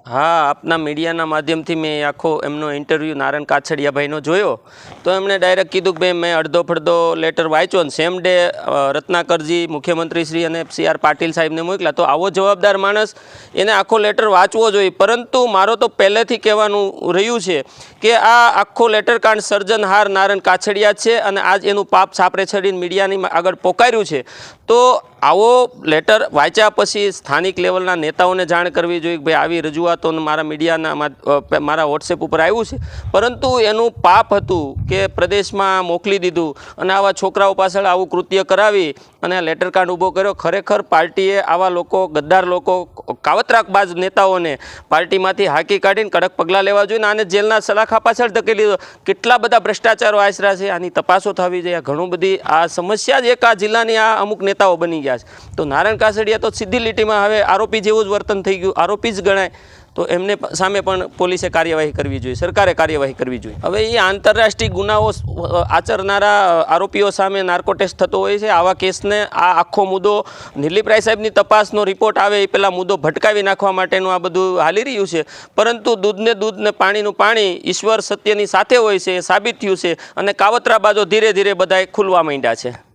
हाँ, आपना मीडिया माध्यम थी मैं आखो एमनो इंटरव्यू नारायण काछड़िया भाई नो जोयो तो एमने डायरेक्ट कीधुं कि भाई मैं अर्धो फड़धो लेटर वाँच्यो ने सेम डे रत्नाकरजी मुख्यमंत्री श्री अने CR पाटील साहेब ने मोकल्या। तो आवो जवाबदार माणस एने आखो लेटर वाँचवो जोईए। परंतु मारो तो पहलेथी कहेवानुं रह्युं छे कि आ आखो लेटरकांड सर्जनहार नारायण काछड़िया छे अने आज एनुं पाप सापरे छड़ीने मीडियानी आगळ पोकार्युं छे। तो आवो लेटर वाँच्या पछी स्थानिक लेवलना नेताओने जाण करवी जोईए कि भाई आवी रजूआतो मारा मीडियाना मारा वॉट्सएप पर आव्युं छे। परंतु एनुं पाप हतुं कि प्रदेशमां मोकली दीधुं अने आवा छोकराओ पाछळ आवुं कृत्य करावी अने आ लेटरकांड ऊभो कर्यो। खरेखर पार्टीए आवा लोको गद्दार लोको कावतराबाज नेताओने पार्टीमांथी हाकी काढीने कड़क पगलां लेवा जोईए। आने जेलना सलाखा पाछळ धकेली दो। केटला बधा भ्रष्टाचारो आचर्या छे, आनी तपासो थवी जोईए। घणुं बधी आ समस्या ज एक आ जिल्लानी आ अमुक नेताओ बनी गया है। तो नारायण काछड़िया तो सीधी लीटी में हवे आरोपी जेवुं ज वर्तन थई गयुं, आरोपी ज गणाय। तो एमने सामे पण पोलीसे कार्यवाही करवी जोईए, सरकारे कार्यवाही करवी जोईए। हवे ए आंतरराष्ट्रीय गुनाओ आचरनारा आरोपीओ सामे नार्को टेस्ट थतो होय छे। आवा केसने आ आखो मुद्दो निर्लीप राय साहेबनी तपासनो रिपोर्ट आवे ए पेला मुद्दो भटकावी नाखवा माटेनुं आ बधुं हाली रह्युं छे। परंतु दूधने दूध ने पाणीनुं पाणी ईश्वर सत्यनी साथे होय छे, साबित थयुं छे अने कावतराबाजो धीरे धीरे बधाय खुलवा मांड्या छे।